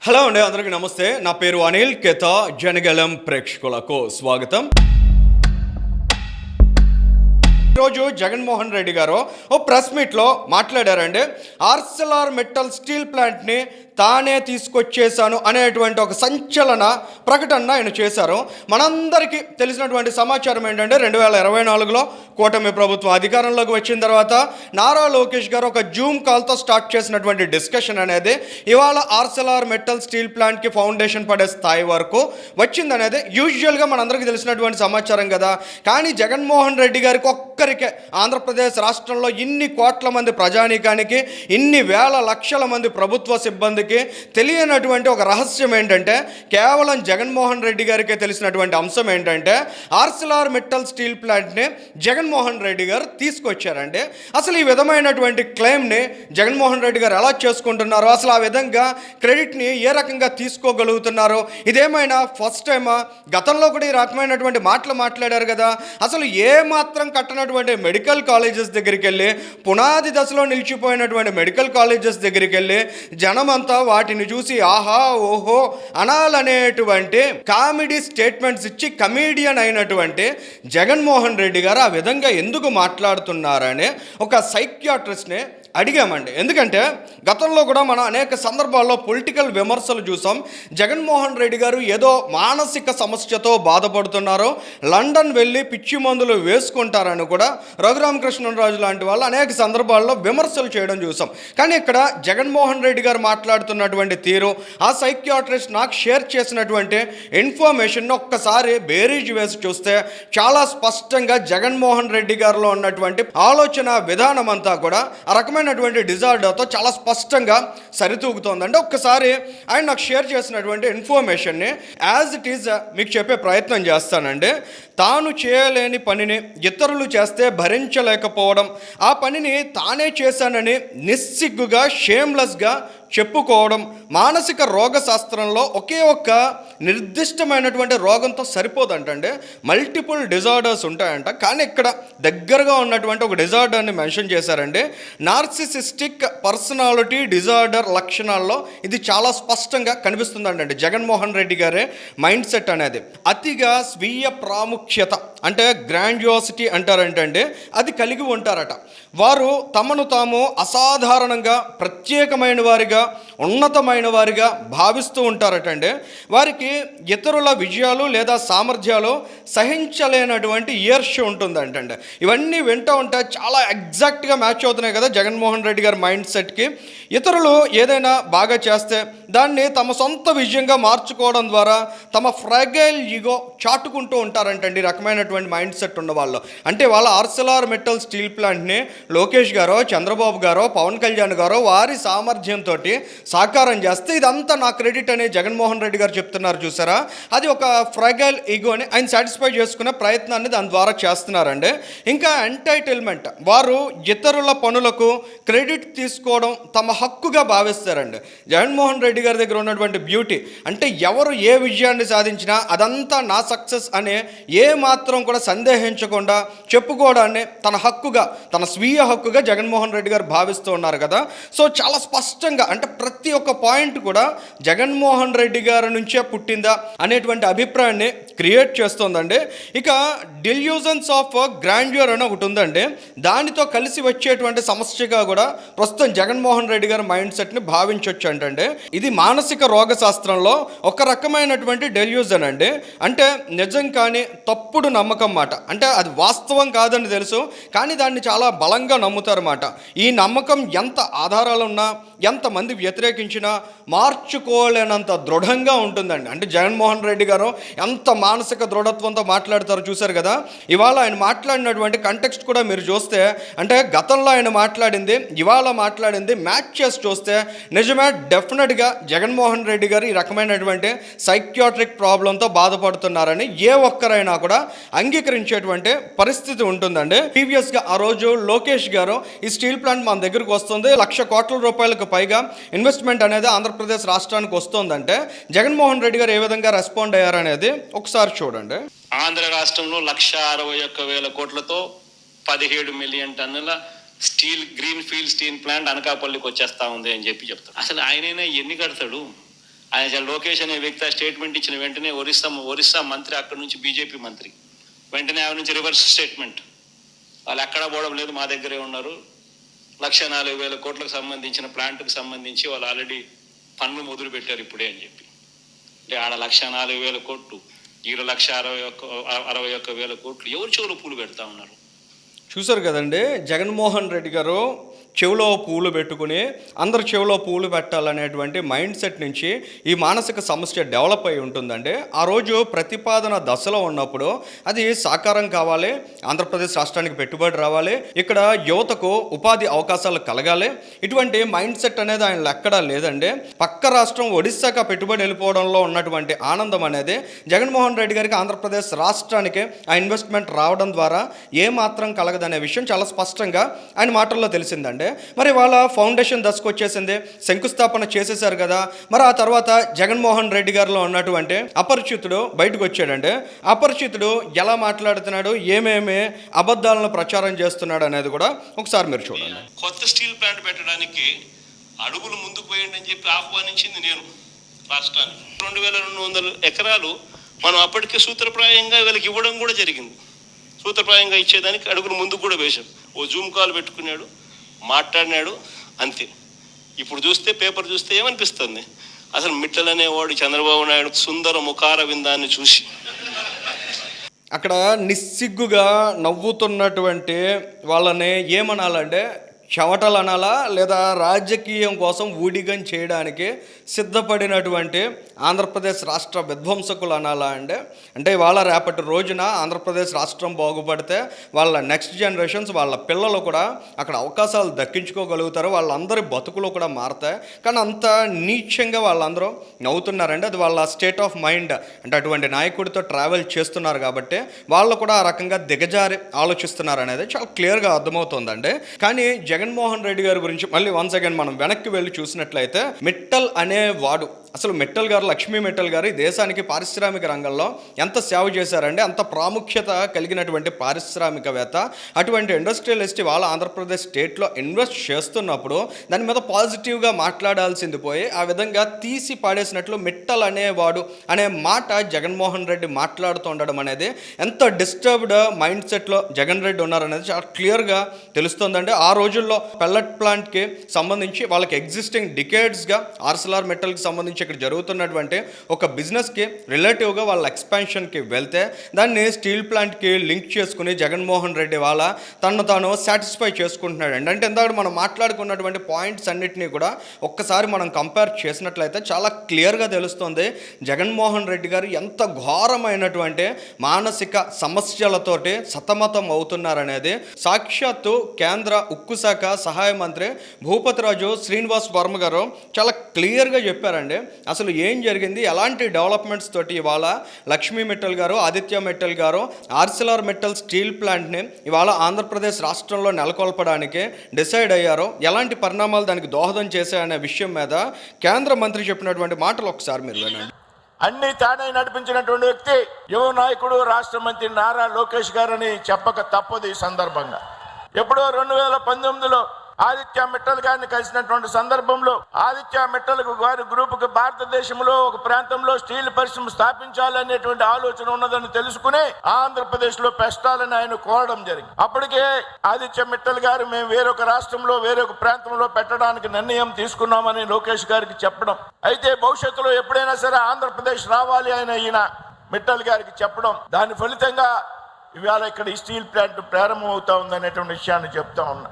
Hello అండి, అందరికీ నమస్తే. నా పేరు అనిల్ కేతా. జనగలం ప్రేక్షకులకు స్వాగతం. ఈరోజు జగన్మోహన్ రెడ్డి గారు ఓ ప్రెస్ మీట్లో మాట్లాడారండి. ఆర్సెలార్ మెటల్ స్టీల్ ప్లాంట్ని తానే తీసుకొచ్చేశాను అనేటువంటి ఒక సంచలన ప్రకటన ఆయన చేశారు. మనందరికీ తెలిసినటువంటి సమాచారం ఏంటంటే 2024లో కూటమి ప్రభుత్వం అధికారంలోకి వచ్చిన తర్వాత నారా లోకేష్ గారు ఒక జూమ్ కాల్తో స్టార్ట్ చేసినటువంటి డిస్కషన్ అనేది ఇవాళ ఆర్సెలార్ మెటల్ స్టీల్ ప్లాంట్కి ఫౌండేషన్ పడే స్థాయి వరకు వచ్చిందనేది యూజువల్గా మనందరికీ తెలిసినటువంటి సమాచారం కదా. కానీ జగన్మోహన్ రెడ్డి గారికి ఒక్కరికే ఆంధ్రప్రదేశ్ రాష్ట్రంలో ఇన్ని కోట్ల మంది ప్రజానీకానికి, ఇన్ని వేల లక్షల మంది ప్రభుత్వ సిబ్బందికి తెలియనటువంటి ఒక రహస్యం ఏంటంటే, కేవలం జగన్మోహన్ రెడ్డి గారికే తెలిసినటువంటి అంశం ఏంటంటే, ఆర్సెలార్ మెటల్ స్టీల్ ప్లాంట్ని జగన్మోహన్ రెడ్డి గారు తీసుకొచ్చారండి. అసలు ఈ విధమైనటువంటి క్లెయిమ్ని జగన్మోహన్ రెడ్డి గారు ఎలా చేసుకుంటున్నారో, అసలు ఆ విధంగా క్రెడిట్ని ఏ రకంగా తీసుకోగలుగుతున్నారో, ఇదేమైనా ఫస్ట్ టైమా? గతంలో కూడా ఈ రకమైనటువంటి మాటలు మాట్లాడారు కదా. అసలు ఏ మాత్రం కట్టనటువంటి మెడికల్ కాలేజెస్ దగ్గరికి వెళ్ళి, పునాది దశలో నిలిచిపోయినటువంటి మెడికల్ కాలేజెస్ దగ్గరికి వెళ్ళి జనమంతా వాటిని చూసి ఆహా ఓహో అనాలనేటువంటి కామెడీ స్టేట్మెంట్స్ ఇచ్చి కమీడియన్ అయినటువంటి జగన్మోహన్ రెడ్డి గారు ఆ విధంగా ఎందుకు మాట్లాడుతున్నారని ఒక సైకియాట్రిస్ట్ని అడిగామండి. ఎందుకంటే గతంలో కూడా మనం అనేక సందర్భాల్లో పొలిటికల్ విమర్శలు చూసాం. జగన్మోహన్ రెడ్డి గారు ఏదో మానసిక సమస్యతో బాధపడుతున్నారు, లండన్ వెళ్ళి పిచ్చి మందులు వేసుకుంటారని కూడా రఘురామకృష్ణరాజు లాంటి వాళ్ళు అనేక సందర్భాల్లో విమర్శలు చేయడం చూసాం. కానీ ఇక్కడ జగన్మోహన్ రెడ్డి గారు మాట్లాడుతున్నటువంటి తీరు, ఆ సైకియాట్రిస్ట్ నాకు షేర్ చేసినటువంటి ఇన్ఫర్మేషన్ ఒక్కసారి బేరీజ్ వేసి చూస్తే చాలా స్పష్టంగా జగన్మోహన్ రెడ్డి గారిలో ఉన్నటువంటి ఆలోచన విధానం అంతా కూడా ఆ రకమైనటువంటి డిజార్డర్తో చాలా స్పష్టంగా సరితూగుతోందండి. ఒక్కసారి ఆయన నాకు షేర్ చేసినటువంటి ఇన్ఫర్మేషన్ని యాజ్ ఇట్ ఈజ్ మీకు చెప్పే ప్రయత్నం చేస్తానండి. తాను చేయలేని పనిని ఇతరులు చేస్తే భరించలేకపోవడం, ఆ పనిని తానే చేశానని నిస్సిగ్గుగా షేమ్లెస్గా చెప్పుకోవడం, మానసిక రోగ శాస్త్రంలో ఒకే ఒక్క నిర్దిష్టమైనటువంటి రోగంతో సరిపోదంటండి, మల్టిపుల్ డిజార్డర్స్ ఉంటాయంట. కానీ ఇక్కడ దగ్గరగా ఉన్నటువంటి ఒక డిజార్డర్ని మెన్షన్ చేశారండి. నార్సిసిస్టిక్ పర్సనాలిటీ డిజార్డర్ లక్షణాల్లో ఇది చాలా స్పష్టంగా కనిపిస్తుందండి. జగన్మోహన్ రెడ్డి గారే మైండ్ సెట్ అనేది అతిగా స్వీయ ప్రాముఖ్యత అంటే గ్రాండియోసిటీ అంటారంటండి, అది కలిగి ఉంటారట. వారు తమను తాము అసాధారణంగా, ప్రత్యేకమైన వారిగా, ఉన్నతమైన వారిగా భావిస్తూ ఉంటారటండి. వారికి ఇతరుల విజయాలు లేదా సామర్థ్యాలు సహించలేనటువంటి ఈర్ష్య ఉంటుందంటండి. ఇవన్నీ వింటూ ఉంటే చాలా ఎగ్జాక్ట్గా మ్యాచ్ అవుతున్నాయి కదా జగన్మోహన్ రెడ్డి గారి మైండ్ సెట్కి. ఇతరులు ఏదైనా బాగా చేస్తే దాన్ని తమ సొంత విజయంగా మార్చుకోవడం ద్వారా తమ ఫ్రాగైల్ ఈగో చాటుకుంటూ ఉంటారంటండి రకమైనటువంటి మైండ్ సెట్ ఉన్న వాళ్ళు. అంటే వాళ్ళ ఆర్సెలార్ మెటల్ స్టీల్ ప్లాంట్ని లోకేష్ గారో, చంద్రబాబు గారో, పవన్ కళ్యాణ్ గారో వారి సామర్థ్యంతో సాకారం చేస్తే ఇదంతా నా క్రెడిట్ అని జగన్మోహన్ రెడ్డి గారు చెప్తున్నారు చూసారా. అది ఒక ఫ్రాగైల్ ఈగోని ఆయన సాటిస్ఫై చేసుకునే ప్రయత్నాన్ని దాని ద్వారా చేస్తున్నారండి. ఇంకా ఎంటైటిల్మెంట్, వారు ఇతరుల పనులకు క్రెడిట్ తీసుకోవడం తమ హక్కుగా భావిస్తారండి. జగన్మోహన్ రెడ్డి గారి దగ్గర ఉన్నటువంటి బ్యూటీ అంటే ఎవరు ఏ విజయాన్ని సాధించినా అదంతా నా సక్సెస్ అనే ఏ మాత్రం కూడా సందేహించకుండా చెప్పుకోవడాన్ని తన హక్కుగా, తన స్వీయ హక్కుగా జగన్మోహన్ రెడ్డి గారు భావిస్తూ ఉన్నారు కదా. సో చాలా స్పష్టంగా అంటే ప్రతి ఒక్క పాయింట్ కూడా జగన్మోహన్ రెడ్డి గారి నుంచే పుట్టిందా అనేటువంటి అభిప్రాయాన్ని క్రియేట్ చేస్తోందండి. ఇక డిల్యూజన్స్ ఆఫ్ గ్రాండ్యూర్ అని ఒకటి ఉందండి, దానితో కలిసి వచ్చేటువంటి సమస్యగా కూడా ప్రస్తుతం జగన్మోహన్ రెడ్డి గారి మైండ్ సెట్ని భావించవచ్చు అంటండి. ఇది మానసిక రోగ శాస్త్రంలో ఒక రకమైనటువంటి డెల్యూజన్ అండి. అంటే నిజం కానీ తప్పుడు నమ్మకం మాట. అంటే అది వాస్తవం కాదని తెలుసు, కానీ దాన్ని చాలా బలంగా నమ్ముతారన్నమాట. ఈ నమ్మకం ఎంత ఆధారాలున్నా, ఎంతమంది వ్యతిరేకించినా మార్చుకోలేనంత దృఢంగా ఉంటుందండి. అంటే జగన్మోహన్ రెడ్డి గారు ఎంత మానసిక దృఢత్వంతో మాట్లాడతారో చూశారు కదా. ఇవాళ ఆయన మాట్లాడినటువంటి కంటెక్స్ట్ కూడా మీరు చూస్తే, అంటే గతంలో ఆయన మాట్లాడింది, ఇవాళ మాట్లాడింది మ్యాచ్ చేసి చూస్తే నిజమే, డెఫినెట్గా జగన్మోహన్ రెడ్డి గారు ఈ రకమైనటువంటి సైకియాట్రిక్ ప్రాబ్లంతో బాధపడుతున్నారని ఏ ఒక్కరైనా కూడా అంగీకరించేటువంటి పరిస్థితి ఉంటుందండి. ప్రీవియస్గా ఆ రోజు లోకేష్ గారు ఈ స్టీల్ ప్లాంట్ మన దగ్గరకు వస్తుంది, 1,00,000 కోట్ల రూపాయలకు పైగా ఇన్వెస్ట్మెంట్ అనేది ఆంధ్రప్రదేశ్ రాష్ట్రానికి వస్తుందంటే జగన్మోహన్ రెడ్డి గారు ఏ విధంగా రెస్పాండ్ అయ్యారనేది ఒకసారి చూడండి. ఆంధ్ర రాష్ట్రంలో 1,61,000 కోట్లతో 17 మిలియన్ టన్నుల steel green field steel plant అనకాపల్లికి వచ్చేస్తా ఉంది అని చెప్తాడు. అసలు ఆయనైనా ఎన్ని కడతాడు? ఆయన లోకేష్ అనే వ్యక్తి ఆ స్టేట్మెంట్ ఇచ్చిన వెంటనే ఒరిస్సా మంత్రి అక్కడి నుంచి బీజేపీ మంత్రి వెంటనే ఆమె నుంచి రివర్స్ స్టేట్మెంట్, వాళ్ళు ఎక్కడా పోవడం లేదు, మా దగ్గరే ఉన్నారు, 1,40,000 కోట్లకు సంబంధించిన ప్లాంట్కి సంబంధించి వాళ్ళు ఆల్రెడీ పన్ను మొదలు పెట్టారు ఇప్పుడే అని చెప్పి. అంటే ఆడ 1,40,000 కోట్లు, ఈడ 1,61,000 కోట్లు ఎవరు చెవులు పూలు పెడతా ఉన్నారు. చూసారు కదండి, జగన్మోహన్ రెడ్డి గారు చెవిలో పూలు పెట్టుకుని అందరు చెవిలో పూలు పెట్టాలనేటువంటి మైండ్ సెట్ నుంచి ఈ మానసిక సమస్య డెవలప్ అయి ఉంటుందండి. ఆ రోజు ప్రతిపాదన దశలో ఉన్నప్పుడు అది సాకారం కావాలి, ఆంధ్రప్రదేశ్ రాష్ట్రానికి పెట్టుబడి రావాలి, ఇక్కడ యువతకు ఉపాధి అవకాశాలు కలగాలి, ఇటువంటి మైండ్ సెట్ అనేది ఆయన ఎక్కడా లేదండి. పక్క రాష్ట్రం ఒడిస్సాగా పెట్టుబడి వెళ్ళిపోవడంలో ఉన్నటువంటి ఆనందం అనేది జగన్మోహన్ రెడ్డి గారికి ఆంధ్రప్రదేశ్ రాష్ట్రానికి ఆ ఇన్వెస్ట్మెంట్ రావడం ద్వారా ఏమాత్రం కలగదనే విషయం చాలా స్పష్టంగా ఆయన మాటల్లో తెలిసిందండి. మరి వాళ్ళ ఫౌండేషన్ దశకు వచ్చేసింది, శంకుస్థాపన చేసేశారు కదా. మరి ఆ తర్వాత జగన్మోహన్ రెడ్డి గారిలో ఉన్నటువంటి అపరిచితుడు బయటకు వచ్చాడంటే అపరిచితుడు ఎలా మాట్లాడుతున్నాడు, ఏమేమి అబద్ధాలను ప్రచారం చేస్తున్నాడు అనేది కూడా ఒకసారి మీరు చూడండి. కొత్త స్టీల్ ప్లాంట్ పెట్టడానికి అడుగులు ముందుకు పోయండి అని చెప్పి ఆహ్వానించింది నేను రాష్ట్రానికి. 2,200 ఎకరాలు మనం అప్పటికే సూత్రప్రాయంగా వీళ్ళకి ఇవ్వడం కూడా జరిగింది. సూత్రప్రాయంగా ఇచ్చేదానికి అడుగులు ముందుకు కూడా వేశాం. ఓ జూమ్ కాల్ పెట్టుకున్నాడు, మాట్లాడినాడు, అంతే. ఇప్పుడు చూస్తే పేపర్ చూస్తే ఏమనిపిస్తుంది, అసలు మిట్టల్ అనేవాడు చంద్రబాబు నాయుడు సుందర ముఖార విందాన్ని చూసి అక్కడ నిస్సిగ్గుగా నవ్వుతున్నటువంటి వాళ్ళని ఏమనాలంటే చెవటలు అనాలా, లేదా రాజకీయం కోసం ఊడిగం చేయడానికి సిద్ధపడినటువంటి ఆంధ్రప్రదేశ్ రాష్ట్ర విధ్వంసకులు అనాలా అంటే వాళ్ళ రేపటి రోజున ఆంధ్రప్రదేశ్ రాష్ట్రం బాగుపడితే వాళ్ళ నెక్స్ట్ జనరేషన్స్, వాళ్ళ పిల్లలు కూడా అక్కడ అవకాశాలు దక్కించుకోగలుగుతారు, వాళ్ళందరి బతుకులు కూడా మారుతాయి. కానీ అంత నీచంగా వాళ్ళందరూ నవ్వుతున్నారండి. అది వాళ్ళ స్టేట్ ఆఫ్ మైండ్. అంటే అటువంటి నాయకుడితో ట్రావెల్ చేస్తున్నారు కాబట్టి వాళ్ళు కూడా ఆ రకంగా దిగజారి ఆలోచిస్తున్నారు అనేది చాలా క్లియర్గా అర్థమవుతుందండి. కానీ జగన్మోహన్ రెడ్డి గారి గురించి మళ్ళీ వన్స్ అగైన్ మనం వెనక్కి వెళ్ళి చూసినట్లయితే మిట్టల్ అనేవాడు, అసలు మిట్టల్ గారు, లక్ష్మీ మిట్టల్ గారు ఈ దేశానికి పారిశ్రామిక రంగంలో ఎంత సేవ చేశారంటే అంత ప్రాముఖ్యత కలిగినటువంటి పారిశ్రామికవేత్త. అటువంటి ఇండస్ట్రియలిస్ట్ వాళ్ళ ఆంధ్రప్రదేశ్ స్టేట్లో ఇన్వెస్ట్ చేస్తున్నప్పుడు దాని మీద పాజిటివ్గా మాట్లాడాల్సింది పోయి ఆ విధంగా తీసి పాడేసినట్లు మిట్టల్ అనేవాడు అనే మాట జగన్మోహన్ రెడ్డి మాట్లాడుతూ ఉండడం అనేది ఎంత డిస్టర్బ్డ్ మైండ్ సెట్లో జగన్ రెడ్డి ఉన్నారనేది చాలా క్లియర్గా తెలుస్తుందండి. ఆ రోజుల్లో పెల్లెట్ ప్లాంట్కి సంబంధించి వాళ్ళకి ఎగ్జిస్టింగ్ డికేడ్స్గా ఆర్సెల్ఆర్ మెటల్కి సంబంధించి ఇక్కడ జరుగుతున్నటువంటి ఒక బిజినెస్కి రిలేటివ్గా వాళ్ళ ఎక్స్పాన్షన్కి వెళ్తే దాన్ని స్టీల్ ప్లాంట్కి లింక్ చేసుకుని జగన్మోహన్ రెడ్డి వాళ్ళ తను తాను సాటిస్ఫై చేసుకుంటున్నాడు అండి. అంటే ఇందాక మనం మాట్లాడుకున్నటువంటి పాయింట్స్ అన్నిటినీ కూడా ఒక్కసారి మనం కంపేర్ చేసినట్లయితే చాలా క్లియర్గా తెలుస్తుంది జగన్మోహన్ రెడ్డి గారు ఎంత ఘోరమైనటువంటి మానసిక సమస్యలతోటి సతమతం అవుతున్నారనేది సాక్షాత్తు కేంద్ర ఉక్కు శాఖ సహాయ మంత్రి భూపతిరాజు శ్రీనివాస్ వర్మ గారు చాలా క్లియర్గా చెప్పారండి. అసలు ఏం జరిగింది, ఎలాంటి డెవలప్మెంట్స్ తోటి ఇవాళ లక్ష్మీ మిట్టల్ గారు, ఆదిత్య మిట్టల్ గారు ఆర్సెల్ఆర్ మిట్టల్ స్టీల్ ప్లాంట్ని ఇవాళ ఆంధ్రప్రదేశ్ రాష్ట్రంలో నెలకొల్పడానికి డిసైడ్ అయ్యారో, ఎలాంటి పరిణామాలు దానికి దోహదం చేశాయనే విషయం మీద కేంద్ర మంత్రి చెప్పినటువంటి మాటలు ఒకసారి మీరు వినండి. అన్ని తానే నడిపించినటువంటి వ్యక్తి యువ నాయకుడు రాష్ట్ర మంత్రి నారా లోకేష్ గారని చెప్పక తప్పదు. ఈ సందర్భంగా ఎప్పుడో 2019లో ఆదిత్య మిట్టల్ గారిని కలిసినటువంటి సందర్భంలో ఆదిత్య మిట్టల్ గారి గ్రూపుకి భారతదేశంలో ఒక ప్రాంతంలో స్టీల్ పరిశ్రమ స్థాపించాలనేటువంటి ఆలోచన ఉన్నదని తెలుసుకుని ఆంధ్రప్రదేశ్ లో పెట్టాలని ఆయన కోరడం జరిగింది. అప్పటికే ఆదిత్య మిట్టల్ గారు మేము వేరొక రాష్ట్రంలో వేరొక ప్రాంతంలో పెట్టడానికి నిర్ణయం తీసుకున్నామని లోకేష్ గారికి చెప్పడం, అయితే భవిష్యత్తులో ఎప్పుడైనా సరే ఆంధ్రప్రదేశ్ రావాలి అని ఈయన మిట్టల్ గారికి చెప్పడం, దాని ఫలితంగా ఇవాళ ఇక్కడ ఈ స్టీల్ ప్లాంట్ ప్రారంభం అవుతా ఉందనేటువంటి విషయాన్ని చెప్తా ఉన్నా.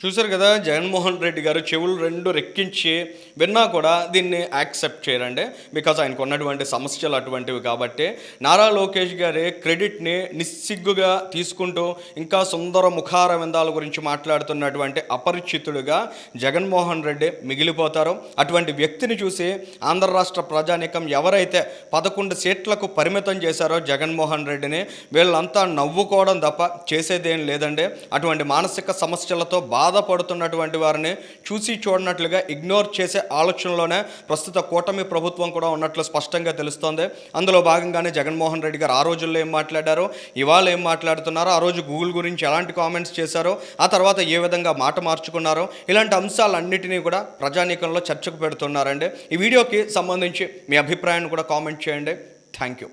చూసారు కదా, జగన్మోహన్ రెడ్డి గారు చెవులు రెండు రెక్కించి విన్నా కూడా దీన్ని యాక్సెప్ట్ చేయరండి. బికాజ్ ఆయనకు ఉన్నటువంటి సమస్యలు అటువంటివి కాబట్టి నారా లోకేష్ గారి క్రెడిట్ని నిస్సిగ్గుగా తీసుకుంటూ ఇంకా సుందర ముఖార విందాల గురించి మాట్లాడుతున్నటువంటి అపరిచితుడుగా జగన్మోహన్ రెడ్డి మిగిలిపోతారు. అటువంటి వ్యక్తిని చూసి ఆంధ్ర రాష్ట్ర ప్రజానీకం ఎవరైతే 11 సీట్లకు పరిమితం చేశారో జగన్మోహన్ రెడ్డిని, వీళ్ళంతా నవ్వుకోవడం తప్ప చేసేదేం లేదండి. అటువంటి మానసిక సమస్యలతో బాధ బాధపడుతున్నటువంటి వారిని చూసి చూడనట్లుగా ఇగ్నోర్ చేసే ఆలోచనలోనే ప్రస్తుత కూటమి ప్రభుత్వం కూడా ఉన్నట్లు స్పష్టంగా తెలుస్తోంది. అందులో భాగంగానే జగన్మోహన్ రెడ్డి గారు ఆ రోజుల్లో ఏం మాట్లాడారో, ఇవాళ ఏం మాట్లాడుతున్నారో, ఆ రోజు గూగుల్ గురించి ఎలాంటి కామెంట్స్ చేశారో, ఆ తర్వాత ఏ విధంగా మాట మార్చుకున్నారో, ఇలాంటి అంశాలన్నిటినీ కూడా ప్రజానీకంలో చర్చకు పెడుతున్నారండి. ఈ వీడియోకి సంబంధించి మీ అభిప్రాయాన్ని కూడా కామెంట్ చేయండి. Thank you.